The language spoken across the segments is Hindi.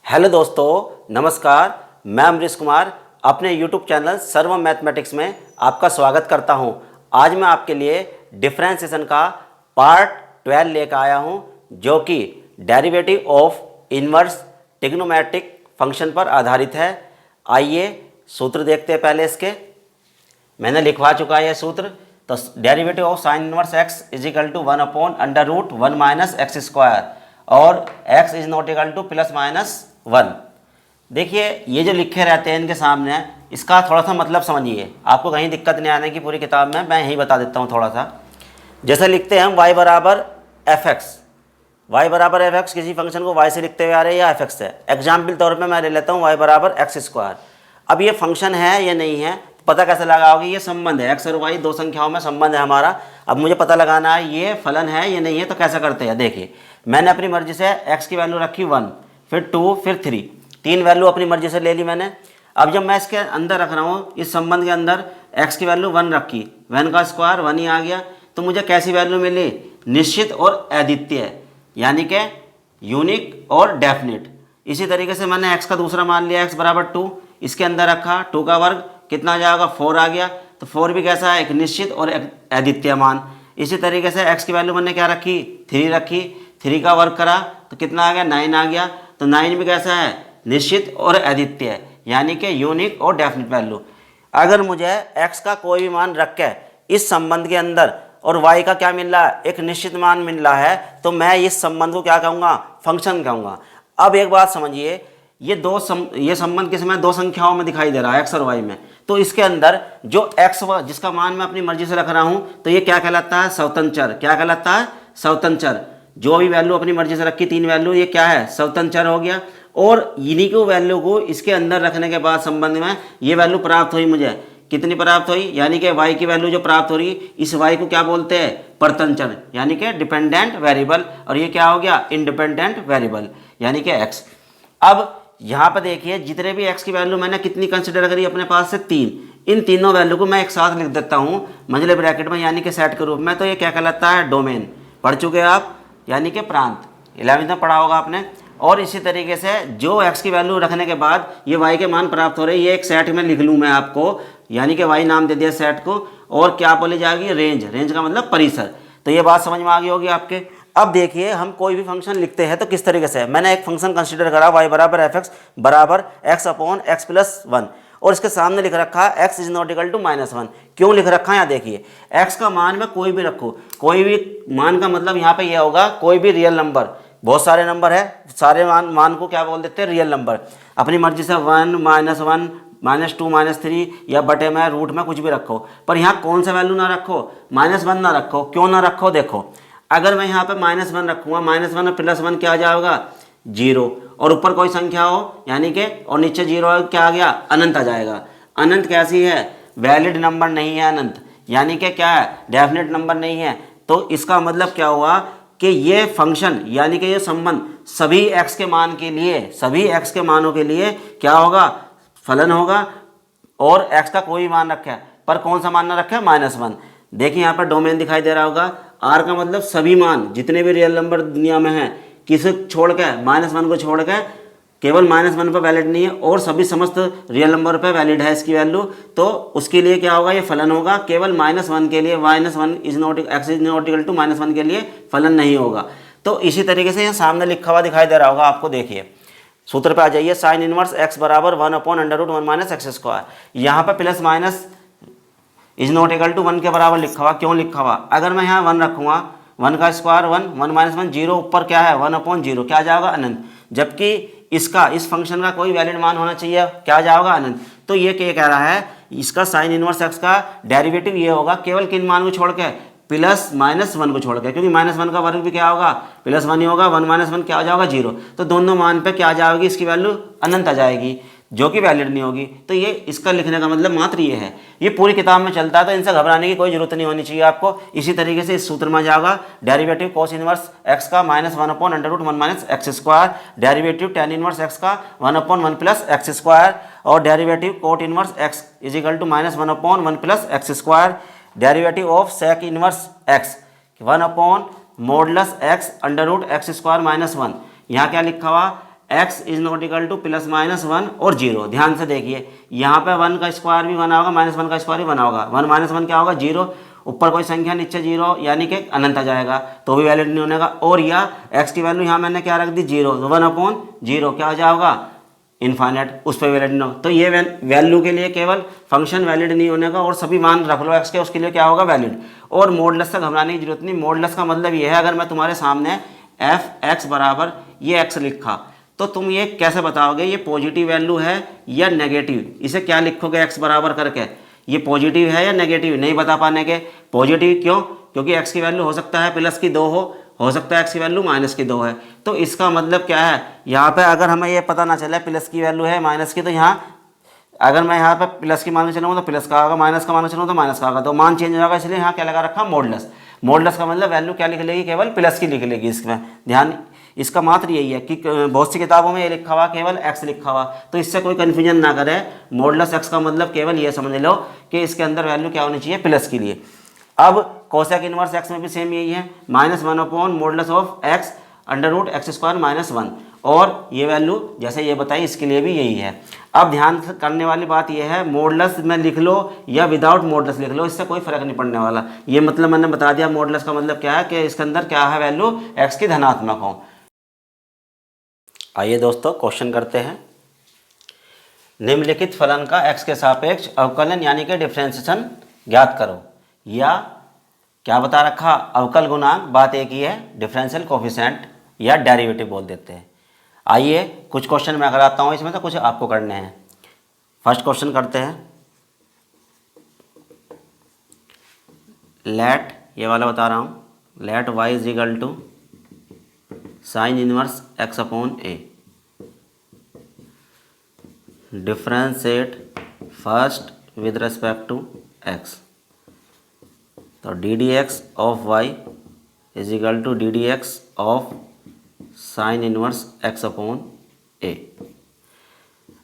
हेलो दोस्तों, नमस्कार। मैं अमरीश कुमार अपने यूट्यूब चैनल सर्व मैथमेटिक्स में आपका स्वागत करता हूं। आज मैं आपके लिए डिफरेंशिएशन का पार्ट 12 लेकर आया हूं, जो कि derivative of inverse trigonometric function पर आधारित है। आइए सूत्र देखते हैं। पहले इसके मैंने लिखवा चुका है यह सूत्र। तो derivative of sine inverse x is equal to 1/√1 minus x square और x is not equal to plus minus 1। देखिए, ये जो लिखे रहते हैं इनके सामने, इसका थोड़ा सा मतलब समझिए। आपको कहीं दिक्कत नहीं आने की पूरी किताब में, मैं यही बता देता हूँ थोड़ा सा। जैसे लिखते हैं हम y बराबर एफ एक्स, किसी फंक्शन को y से लिखते हुए आ रहे हैं या एफ एक्स से। एग्जाम्पल तौर पे मैं ले लेता हूँ y बराबर एक्स स्क्वायर। अब ये फंक्शन है या नहीं है पता कैसे लगाओगे? ये संबंध है, x और y दो संख्याओं में संबंध है हमारा। अब मुझे पता लगाना है ये फलन है या नहीं है। तो कैसे करते हैं? देखिए, मैंने अपनी मर्जी से x की वैल्यू रखी 1, फिर 2, फिर 3, 3 वैल्यू अपनी मर्जी से ले ली मैंने। अब जब मैं इसके अंदर रख रहा हूँ, इस संबंध के अंदर x की वैल्यू 1 रखी, 1 का स्क्वायर 1 ही आ गया। तो मुझे कैसी वैल्यू मिली? निश्चित और अद्वितीय, यानी कि यूनिक और डेफिनेट। इसी तरीके से मैंने x का दूसरा मान लिया, x बराबर 2, इसके अंदर रखा, 2 का वर्ग कितना आ जाएगा? 4 आ गया। तो 4 भी कैसा है? एक निश्चित और अद्वितीय मान। इसी तरीके से x की वैल्यू मैंने क्या रखी? 3 रखी, 3 का वर्ग करा तो कितना आ गया? 9 आ गया। तो 9 भी कैसा है? निश्चित और अद्वितीय, यानी कि यूनिक और डेफिनेट वैल्यू। अगर मुझे x का कोई भी मान रख के इस संबंध के अंदर और y का क्या मिल रहा है? एक निश्चित मान मिल रहा है, तो मैं इस संबंध को क्या कहूँगा? फंक्शन कहूँगा। अब एक बात समझिए, ये संबंध किस में? दो संख्याओं में दिखाई दे रहा है, x और y में। तो इसके अंदर जो x जिसका मान मैं अपनी मर्जी से रख रहा हूँ, तो ये क्या कहलाता है? स्वतंत्र चर। क्या कहलाता है? स्वतंत्र चर। जो भी वैल्यू अपनी मर्जी से रखी, 3 वैल्यू, ये क्या है? स्वतंत्र चर हो गया। और इन्हीं को वैल्यू को इसके अंदर रखने के बाद संबंध में ये वैल्यू प्राप्त हुई मुझे। कितनी प्राप्त हुई? यानी कि y की वैल्यू जो प्राप्त हो रही, इस y को क्या बोलते हैं? परतंत्र चर, यानी कि डिपेंडेंट वेरिएबल। और ये क्या हो गया? इंडिपेंडेंट वेरिएबल, यानी कि x। अब यहाँ पर देखिए, जितने भी x की वैल्यू मैंने कितनी कंसिडर करी अपने पास से? 3। इन तीनों वैल्यू को मैं एक साथ लिख देता हूँ मंझले ब्रैकेट में, यानी कि सेट के रूप में। तो ये क्या कहलाता है? डोमेन। पढ़ चुके आप, यानी कि प्रांत, 11वीं में पढ़ा होगा आपने। और इसी तरीके से जो x की वैल्यू रखने के बाद ये y के मान प्राप्त हो रहे, ये एक सेट में लिख लूँ मैं आपको, यानी कि y नाम दे दिया सेट को। और क्या बोली जाएगी? रेंज। रेंज का मतलब परिसर। तो ये बात समझ में आ गई होगी आपके। अब देखिए, हम कोई भी फंक्शन लिखते हैं तो किस तरीके से? मैंने एक फंक्शन कंसीडर करा, y बराबर एफ एक्स बराबर x अपॉन एक्स प्लस 1, और इसके सामने लिख रखा है x is not equal to -1। क्यों लिख रखा है? यहाँ देखिए, x का मान में कोई भी रखो, कोई भी मान का मतलब यहाँ पे यह होगा कोई भी रियल नंबर। बहुत सारे नंबर है, सारे मान को क्या बोल देते हैं? Real number. अपनी मर्जी से 1, -1, -2, -3 या बटे में, रूट में कुछ भी रखो, पर यहाँ कौन सा वैल्यू ना रखो? -1 ना रखो। क्यों ना रखो? देखो, अगर मैं यहाँ पे -1 रखूँगा, -1 और +1 क्या आ जाएगा? 0। और ऊपर कोई संख्या हो, यानी कि, और नीचे 0 क्या आ गया? अनंत आ जाएगा। अनंत कैसी है? वैलिड नंबर नहीं है अनंत, यानी कि क्या है? डेफिनेट नंबर नहीं है। तो इसका मतलब क्या हुआ कि ये फंक्शन, यानी कि ये संबंध सभी x के मान के लिए, सभी x के मानों के लिए क्या होगा? फलन होगा। और x का कोई मान रखा है, पर कौन सा मान ना रखा है? -1। देखिए, यहाँ पर डोमेन दिखाई दे रहा होगा। r का मतलब सभी मान, जितने भी रियल नंबर दुनिया में हैं, किसे छोड़ के? -1 को छोड़ के। केवल -1 पर वैलिड नहीं है, और सभी समस्त रियल नंबर पे वैलिड है इसकी वैल्यू। तो उसके लिए क्या होगा? ये फलन होगा। केवल -1 के लिए, -1 is not x is not equal to -1 के लिए फलन नहीं होगा। तो इसी तरीके से ये सामने लिखा हुआ दिखाई दे रहा होगा आपको। देखिए, सूत्र पे आ जाइए। साइन इनवर्स x बराबर 1/√1 माइनस एक्स स्क्वायर। यहाँ पर plus minus is not equal to 1 के बराबर लिखा हुआ। क्यों लिखा हुआ? अगर मैं यहाँ 1 रखूँगा, 1 का स्क्वायर 1, 1 -1 0, ऊपर क्या है? 1/0, क्या आ जाएगा? अनंत। जबकि इसका, इस फंक्शन का कोई वैलिड मान होना चाहिए, क्या आ जाएगा? अनंत। तो ये क्या कह रहा है? इसका साइन इनवर्स x का डेरिवेटिव ये होगा, केवल किन मान को छोड़ के? +-1 को छोड़ के, क्योंकि -1 का वर्ग भी क्या होगा? +1 ही होगा। 1 -1 क्या आ जाएगा? 0। तो दोनों मान पे क्या आ जाएगी? इसकी वैल्यू अनंत आ जाएगी, जो कि वैलिड नहीं होगी। तो ये इसका लिखने का मतलब मात्र ये है। ये पूरी किताब में चलता है, तो इनसे घबराने की कोई जरूरत नहीं होनी चाहिए आपको। इसी तरीके से इस सूत्र में जाएगा डेरिवेटिव cos इनवर्स x का -1/√1 minus x square, derivative tan inverse x का 1/1 प्लस एक्स स्क्वायर, और derivative cot inverse x is equal to -1/1 plus x square, derivative of sec inverse x 1/mod x √x² -1। यहाँ क्या लिखा हुआ? x is not equal to plus minus 1 और 0। ध्यान से देखिए, यहाँ पे 1 का स्क्वायर भी बना होगा, माइनस 1 का स्क्वायर भी बना होगा। 1 माइनस 1 क्या होगा, 0। ऊपर कोई संख्या नीचे 0 यानी कि अनंत आ जाएगा, तो भी वैलिड नहीं होने का। और या x की वैल्यू यहाँ मैंने क्या रख दी, 0, तो 1/0 क्या हो जाएगा, इनफाइनाइट, उस पर वैलिड नहीं हो। तो ये वैल्यू के लिए केवल फंक्शन वैलिड नहीं होने का और सभी मान रख लो x के, उसके लिए क्या होगा, वैलिड। और मॉडुलस से घबराने की जरूरत नहीं। मॉडुलस का मतलब ये है, अगर मैं तुम्हारे सामने f(x) बराबर ये x लिखा, तो तुम ये कैसे बताओगे ये पॉजिटिव वैल्यू है या नेगेटिव। इसे क्या लिखोगे x बराबर करके, ये पॉजिटिव है या नेगेटिव, नहीं बता पाने के। पॉजिटिव क्यों, क्योंकि x की वैल्यू हो सकता है प्लस की 2 हो सकता है x की वैल्यू माइनस की 2 है। तो इसका मतलब क्या है, यहाँ पे अगर हमें ये पता ना चले प्लस की वैल्यू है माइनस की, तो यहाँ अगर मैं यहाँ पे प्लस की मान के चलूँगा तो प्लस का आएगा, माइनस का मान के चलूँगा तो माइनस का आएगा, तो मान चेंज हो जाएगा। इसलिए यहाँ क्या लगा रखा, मॉडुलस। मॉडुलस का मतलब वैल्यू क्या लिख लेगी, केवल प्लस की लिख लेगी। इसमें ध्यान, इसका मात्र यही है कि बहुत सी किताबों में ये लिखा हुआ केवल x लिखा हुआ, तो इससे कोई कन्फ्यूजन ना करे। मॉडुलस x का मतलब केवल ये समझ लो कि इसके अंदर वैल्यू क्या होनी चाहिए, प्लस के लिए। अब कोसेक इनवर्स x में भी सेम यही है, -1/mod ऑफ x √x² - 1, और ये वैल्यू जैसे ये बताई इसके लिए भी यही है। अब ध्यान करने वाली बात यह है, मॉडुलस में लिख लो या विदाउट मॉडुलस लिख लो, इससे कोई फर्क नहीं पड़ने वाला। ये मतलब मैंने बता दिया, मॉडुलस का मतलब क्या है कि इसके अंदर क्या है, वैल्यू x की धनात्मक हो। आइए दोस्तों क्वेश्चन करते हैं। निम्नलिखित फलन का x के सापेक्ष अवकलन यानी कि डिफरेंशिएशन ज्ञात करो। या क्या बता रखा, अवकल गुणांक, बात एक ही है, डिफरेंशियल कोफिशिएंट या डेरिवेटिव बोल देते हैं। आइए कुछ क्वेश्चन मैं कराता हूँ इसमें, तो कुछ आपको करने हैं। फर्स्ट क्वेश्चन करते हैं। लेट, ये वाला बता रहा हूँ, let y is equal to sine inverse x/a। Differentiate first with respect to x, तो ddx of y is equal to ddx of sine inverse x/a।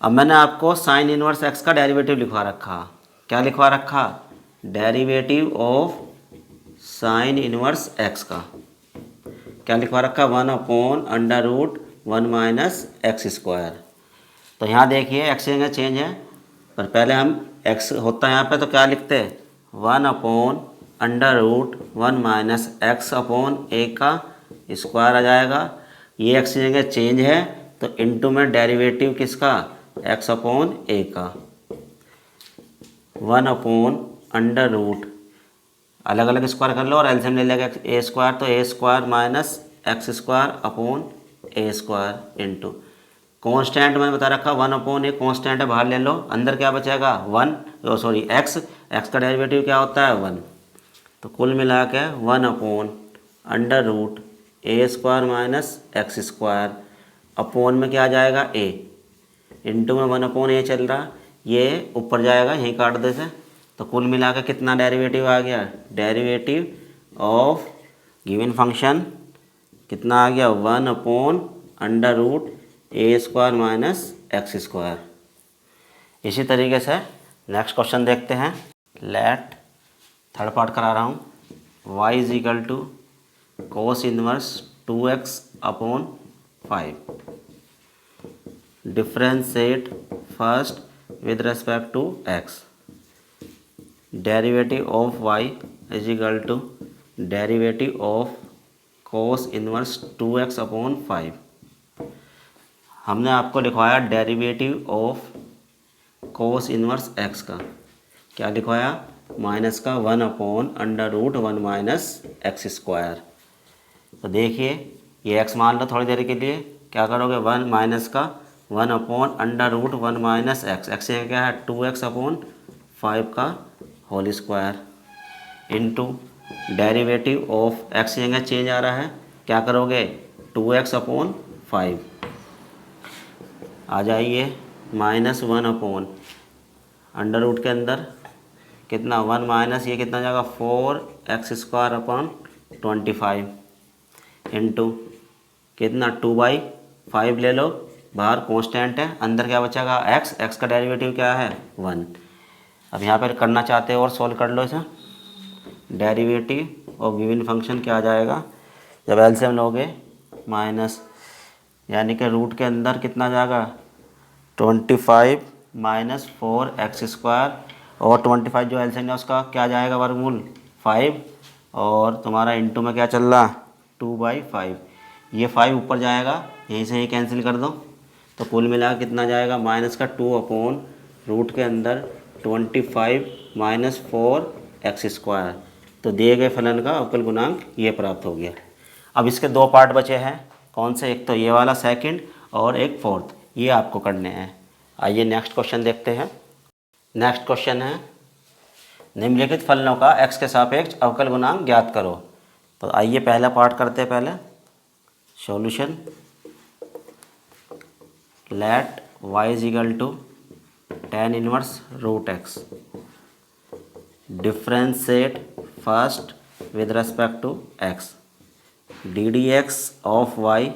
अब मैंने आपको साइन इनवर्स x का डेरिवेटिव लिखवा रखा। क्या लिखवा रखा, derivative of sine inverse x का क्या लिखवा रखा, 1/√1 - x²। तो यहाँ देखिए x की जगह चेंज है, पर पहले हम x होता है यहाँ पे तो क्या लिखते हैं, 1/√1 - x/a का स्क्वायर आ जाएगा। ये x की जगह चेंज है तो इनटू में डेरिवेटिव किसका, x/a का, 1/√, अलग अलग स्क्वायर कर लो और एलसीएम ले लेगा a², तो a² - x²/a² इंटू कॉन्स्टेंट मैंने बता रखा 1/a, कॉन्स्टेंट है बाहर ले लो, अंदर क्या बचेगा 1, x का डेरिवेटिव क्या होता है 1, तो कुल मिला के 1/√a² - x² अपोन में क्या आ जाएगा a, इंटू में 1/a चल रहा, ये ऊपर जाएगा यहीं काट दे से, तो कुल मिला के कितना डेरिवेटिव आ गया, डेरिवेटिव ऑफ गिवन फंक्शन कितना आ गया, 1/√a² - x²। इसी तरीके से नेक्स्ट क्वेश्चन देखते हैं। लेट, थर्ड पार्ट करा रहा हूँ, y is equal to cos inverse 2x/5। Differentiate first with respect to x, derivative of y is equal to derivative of cos inverse 2x/5। हमने आपको लिखवाया derivative of cos inverse x का, क्या लिखवाया, माइनस का 1/√1 - x²। तो देखिए ये x मान लो थोड़ी देर के लिए, क्या करोगे, 1 माइनस का 1/√1 - x से क्या है 2x/5 का whole square into derivative of x जगह चेंज आ रहा है, क्या करोगे 2x/5 आ जाइए -1/√, के अंदर कितना 1 माइनस ये कितना जाएगा 4x² इंटू कितना 2/5 ले लो, बाहर कांस्टेंट है, अंदर क्या बचेगा x का डेरिवेटिव क्या है 1। अब यहाँ पर करना चाहते हो और सॉल्व कर लो इसे, डेरिवेटिव और गिवन फंक्शन क्या आ जाएगा, जब एलसीएम लोगे यानी कि रूट के अंदर कितना जाएगा 25 माइनस 4x², और 25 जो एलसीएम है उसका क्या जाएगा वर्गमूल 5, और तुम्हारा इंटू में क्या चल रहा 2/5, ये 5 ऊपर जाएगा, यहीं से ही कैंसिल कर दो, तो कुल मिला कितना जाएगा माइनस का 2 रूट के अंदर 25 माइनस 4x²। तो दिए गए फलन का अवकल गुणांक ये प्राप्त हो गया। अब इसके दो पार्ट बचे हैं, कौन से, एक तो ये वाला सेकंड और एक फोर्थ, ये आपको करने हैं। आइए नेक्स्ट क्वेश्चन देखते हैं। नेक्स्ट क्वेश्चन है निम्नलिखित फलनों का x के सापेक्ष अवकल गुणांक ज्ञात करो। तो आइए पहला पार्ट करते हैं। पहले solution, let y is equal to tan inverse root x, differentiate first with respect to x, ddx of y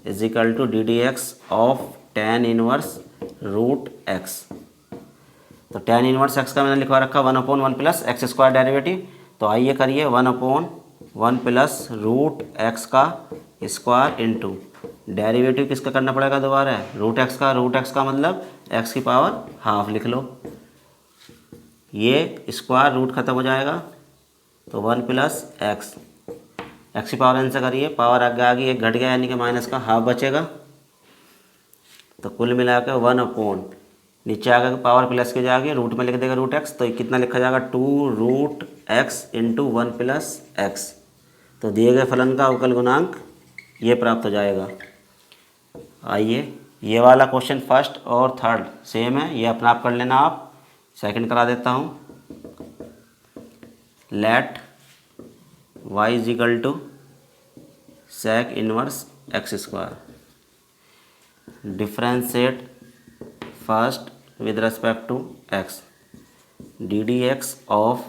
is equal to ddx of tan inverse root x। तो tan इनवर्स x का मैंने लिखवा रखा 1/1 प्लस x² डेरिवेटिव। तो आइए करिए 1/1 प्लस रूट x का स्क्वायर इंटू डेरिवेटिव किसका करना पड़ेगा दोबारा, रूट x का। रूट x का मतलब x की पावर हाफ लिख लो, ये स्क्वायर रूट खत्म हो जाएगा, तो 1 प्लस x की पावर n से करिए, पावर आगे आ गई, एक घट गया यानी कि माइनस का हाफ बचेगा। तो कुल मिला के 1/, नीचे आ गया पावर प्लस की जाएगी, रूट में लिख देगा रूट x, तो कितना लिखा जाएगा 2 root x into 1 plus x। तो दिए गए फलन का अवकल गुणांक ये प्राप्त हो जाएगा। आइए ये वाला क्वेश्चन फर्स्ट और थर्ड सेम है, ये अपना आप कर लेना, आप सेकंड करा देता हूँ। Let y is equal to sec inverse x², differentiate first with respect to x, ddx of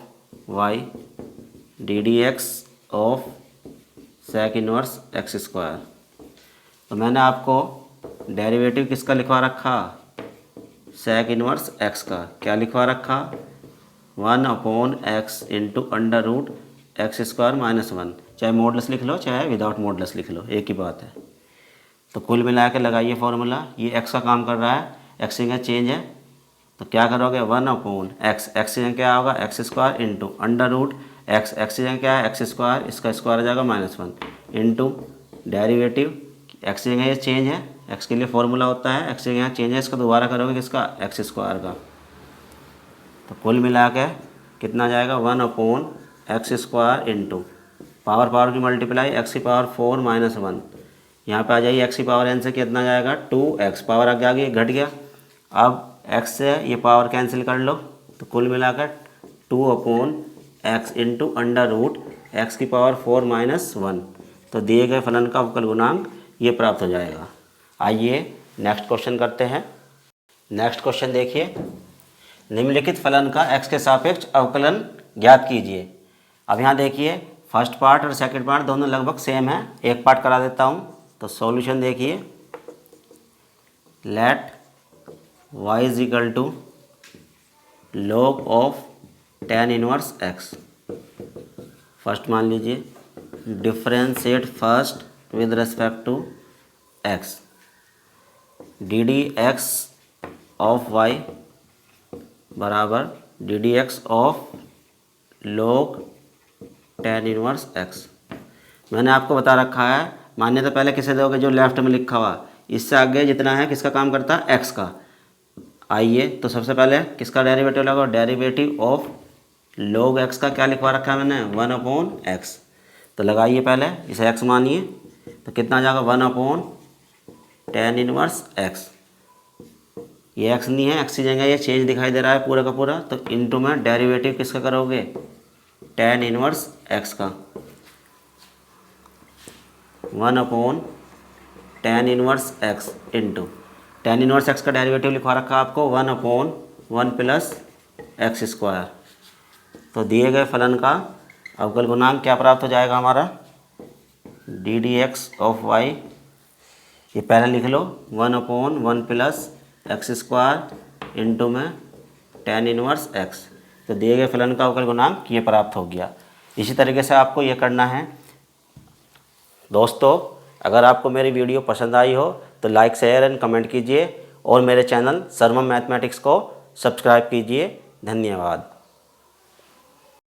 y ddx of sec inverse x²। तो मैंने आपको डेरिवेटिव किसका लिखवा रखा, sec इनवर्स x का। क्या लिखवा रखा 1/x into under root x² minus 1, चाहे मॉडुलस लिख लो चाहे विदाउट मॉडुलस लिख लो, एक ही बात है। तो कुल मिला के लगाइए फॉर्मूला, ये x का काम कर रहा है, x की चेंज है, तो क्या करोगे 1/x, x की क्या होगा x² into under root x की क्या है x², इसका स्क्वायर आ जाएगा -1 इंटू डेरिवेटिव x की जगह ये चेंज है, x के लिए फॉर्मूला होता है, x की यहाँ चेंज है, इसका दोबारा करोगे किसका x² का। तो कुल मिला के कितना जाएगा 1/x² इंटू पावर की मल्टीप्लाई x की पावर 4 माइनस 1, यहाँ पे आ जाइए x की पावर n से कितना जाएगा 2x, पावर आगे आ गई घट गया। अब x से ये पावर कैंसिल कर लो, तो कुल मिलाकर 2/x into under root x की पावर 4 माइनस 1। तो दिए गए फलन का अवकल गुणांक ये प्राप्त हो जाएगा। आइए नेक्स्ट क्वेश्चन करते हैं। नेक्स्ट क्वेश्चन देखिए, निम्नलिखित फलन का x के सापेक्ष अवकलन ज्ञात कीजिए। अब यहाँ देखिए फर्स्ट पार्ट और सेकंड पार्ट दोनों लगभग सेम है, एक पार्ट करा देता हूँ। तो सॉल्यूशन देखिए, let y is equal to log of tan inverse x। First मान लीजिए differentiate first with respect to x, ddx of y बराबर ddx of log tan inverse x। मैंने आपको बता रखा है, मान्यता पहले किसे दोगे, जो लेफ्ट में लिखा हुआ, इससे आगे जितना है किसका काम करता है x का। आइए तो सबसे पहले किसका डेरिवेटिव लगाओ, डेरिवेटिव ऑफ log x का क्या लिखवा रखा है मैंने 1/x। तो लगाइए पहले इसे x मानिए, तो कितना आ जाएगा 1/tan इनवर्स x। ये x नहीं है, x की जगह ये चेंज दिखाई दे रहा है पूरा का पूरा, तो इनटू में डेरिवेटिव किसका करोगे tan इनवर्स x का 1/tan inverse x into tan inverse x का डेरिवेटिव लिखवा रखा आपको 1/1 प्लस x²। तो दिए गए फलन का अवकल गुणांक क्या प्राप्त हो जाएगा हमारा, ddx ऑफ y, ये पहले लिख लो 1/1 प्लस x² इंटू में tan इनवर्स x। तो दिए गए फलन का अवकल गुणांक ये प्राप्त हो गया। इसी तरीके से आपको ये करना है। दोस्तों अगर आपको मेरी वीडियो पसंद आई हो तो लाइक शेयर एंड कमेंट कीजिए और मेरे चैनल सर्वम मैथमेटिक्स को सब्सक्राइब कीजिए। धन्यवाद।